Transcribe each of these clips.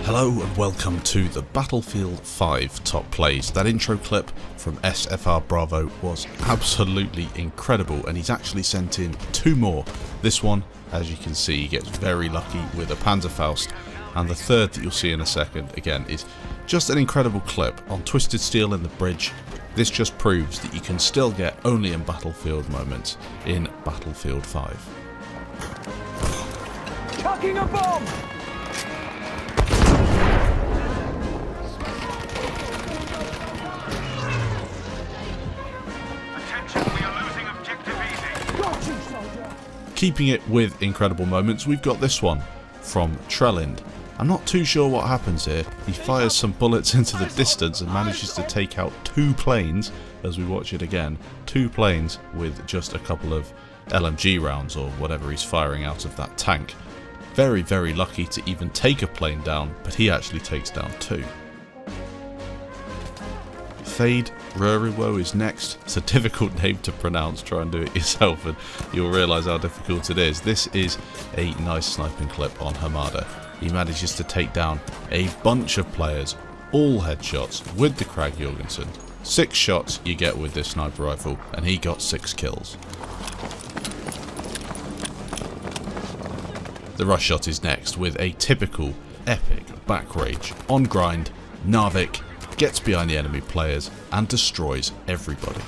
Hello and welcome to the Battlefield 5 top plays. That intro clip from SFR-Bravo was absolutely incredible, and he's actually sent in two more. This one, as you can see, he gets very lucky with a Panzerfaust, and the third that you'll see in a second, again, is just an incredible clip on Twisted Steel in the bridge. This just proves that you can still get only in Battlefield moments in Battlefield 5. Chucking a bomb! Keeping it with incredible moments, we've got this one from Trellind. I'm not too sure what happens here. He fires some bullets into the distance and manages to take out two planes, as we watch it again. Two planes with just a couple of LMG rounds or whatever he's firing out of that tank. Very, very lucky to even take a plane down, but he actually takes down two. Fade Ruriwo is next. It's a difficult name to pronounce, try and do it yourself and you'll realise how difficult it is. This is a nice sniping clip on Hamada. He manages to take down a bunch of players, all headshots with the Krag Jorgensen. 6 shots you get with this sniper rifle, and he got 6 kills. The rush shot is next with a typical epic back rage on grind. Narvik gets behind the enemy players and destroys everybody.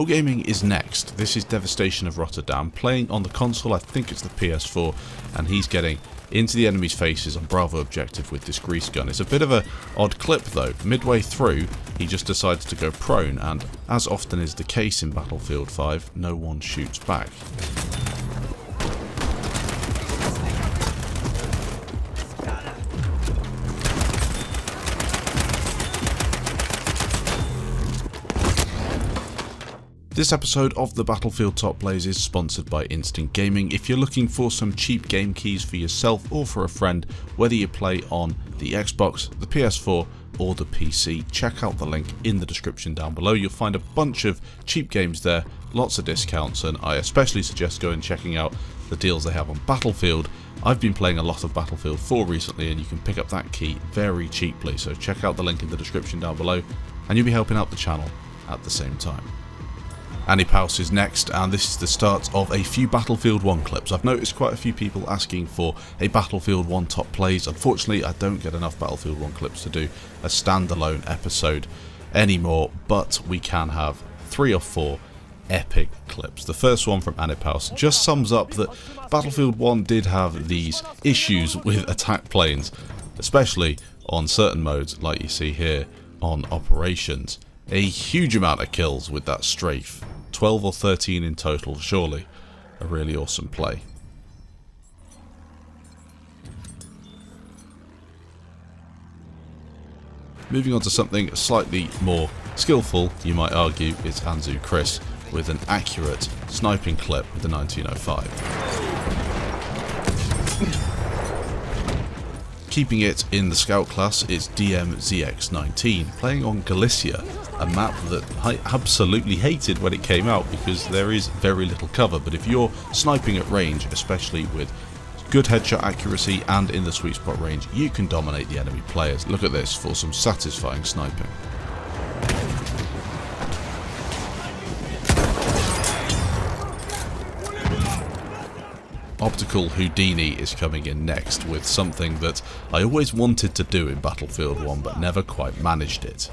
Gaming is next. This is Devastation of Rotterdam, playing on the console. I think it's the PS4, and he's getting into the enemy's faces on Bravo objective with this grease gun. It's a bit of an odd clip though. Midway through, he just decides to go prone, and as often is the case in Battlefield 5, no one shoots back. This episode of the Battlefield Top Plays is sponsored by Instant Gaming. If you're looking for some cheap game keys for yourself or for a friend, whether you play on the Xbox, the PS4 or the PC, check out the link in the description down below. You'll find a bunch of cheap games there, lots of discounts, and I especially suggest going and checking out the deals they have on Battlefield. I've been playing a lot of Battlefield 4 recently, and you can pick up that key very cheaply, so check out the link in the description down below and you'll be helping out the channel at the same time. Anippaus is next, and this is the start of a few Battlefield 1 clips. I've noticed quite a few people asking for a Battlefield 1 top plays. Unfortunately, I don't get enough Battlefield 1 clips to do a standalone episode anymore, but we can have 3 or 4 epic clips. The first one from Anippaus just sums up that Battlefield 1 did have these issues with attack planes, especially on certain modes like you see here on Operations. A huge amount of kills with that strafe. 12 or 13 in total, surely a really awesome play. Moving on to something slightly more skillful, you might argue, it's Anzu Chris with an accurate sniping clip with the 1905. Keeping it in the scout class is DMZX19, playing on Galicia, a map that I absolutely hated when it came out because there is very little cover, but if you're sniping at range, especially with good headshot accuracy and in the sweet spot range, you can dominate the enemy players. Look at this for some satisfying sniping. OpticalHoudini is coming in next with something that I always wanted to do in Battlefield 1 but never quite managed it.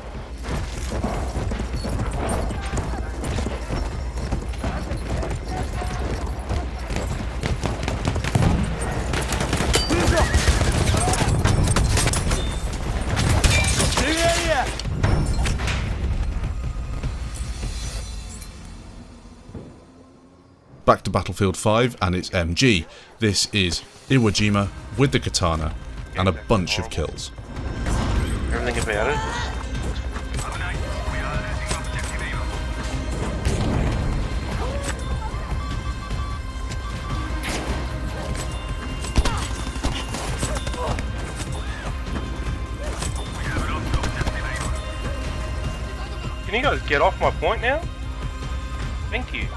back to Battlefield 5 and it's MG. This is Iwo Jima with the katana and a bunch of kills. Everything about it. Can you guys get off my point now? Thank you.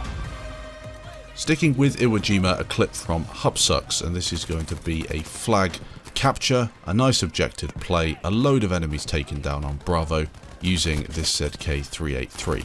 Sticking with Iwo Jima, a clip from Hupsux, and this is going to be a flag capture, a nice objective play, a load of enemies taken down on Bravo using this ZK-383.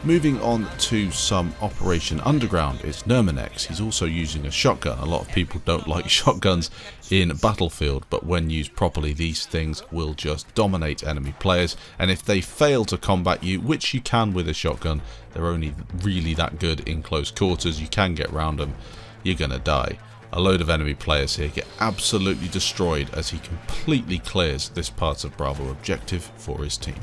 Moving on to some Operation Underground, it's Nermanex. He's also using a shotgun. A lot of people don't like shotguns in Battlefield, but when used properly, these things will just dominate enemy players. And if they fail to combat you, which you can with a shotgun, they're only really that good in close quarters, you can get round them, you're gonna die. A load of enemy players here get absolutely destroyed as he completely clears this part of Bravo objective for his team.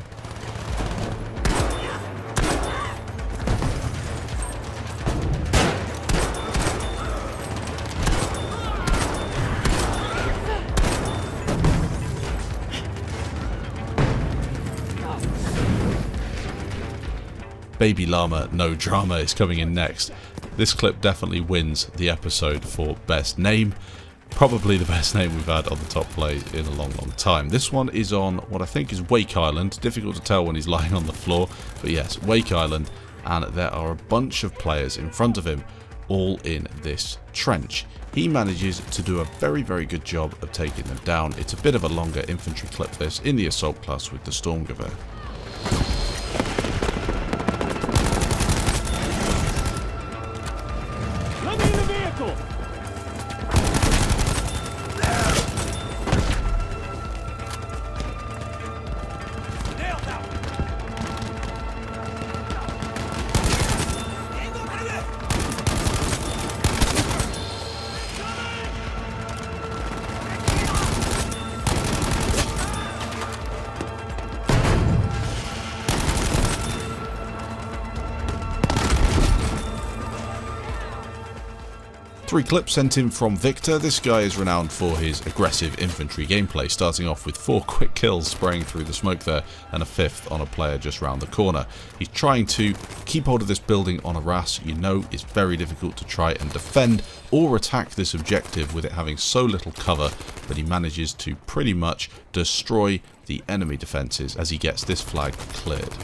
Babyllamanodrama is coming in next. This clip definitely wins the episode for best name. Probably the best name we've had on the top play in a long time. This one is on what I think is Wake Island. Difficult to tell when he's lying on the floor, but yes, Wake Island, and there are a bunch of players in front of him, all in this trench. He manages to do a very good job of taking them down. It's a bit of a longer infantry clip this, in the assault class with the Stormgewehr. Three clips sent in from Viktor. This guy is renowned for his aggressive infantry gameplay, starting off with 4 quick kills spraying through the smoke there and a 5th on a player just round the corner. He's trying to keep hold of this building on a RAS. You know it's very difficult to try and defend or attack this objective with it having so little cover, but he manages to pretty much destroy the enemy defences as he gets this flag cleared.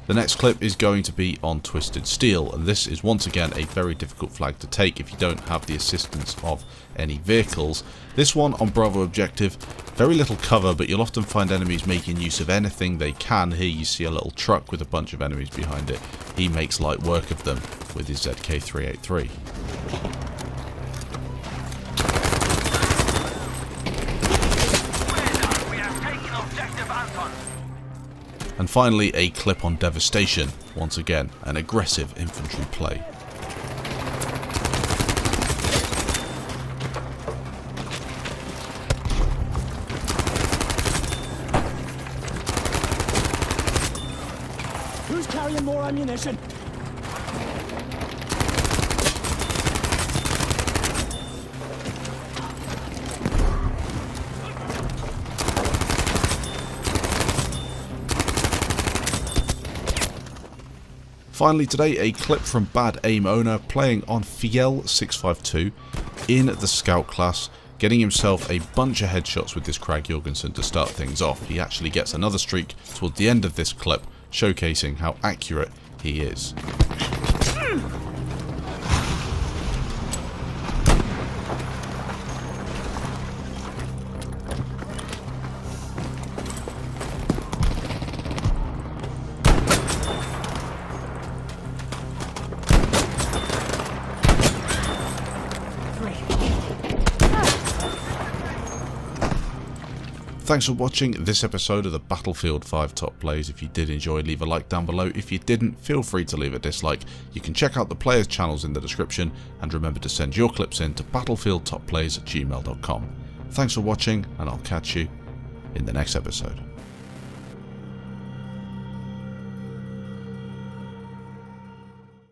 The next clip is going to be on Twisted Steel, and this is once again a very difficult flag to take if you don't have the assistance of any vehicles. This one on Bravo objective, very little cover, but you'll often find enemies making use of anything they can. Here you see a little truck with a bunch of enemies behind it. He makes light work of them with his ZK-383. And finally, a clip on Devastation. Once again, an aggressive infantry play. Who's carrying more ammunition? Finally today, a clip from BadAimOwner playing on Fiel 652 in the Scout class, getting himself a bunch of headshots with this Krag Jorgensen to start things off. He actually gets another streak towards the end of this clip, showcasing how accurate he is. Thanks for watching this episode of the Battlefield 5 Top Plays. If you did enjoy, leave a like down below. If you didn't, feel free to leave a dislike. You can check out the players' channels in the description, and remember to send your clips in to battlefieldtopplays@gmail.com. Thanks for watching, and I'll catch you in the next episode.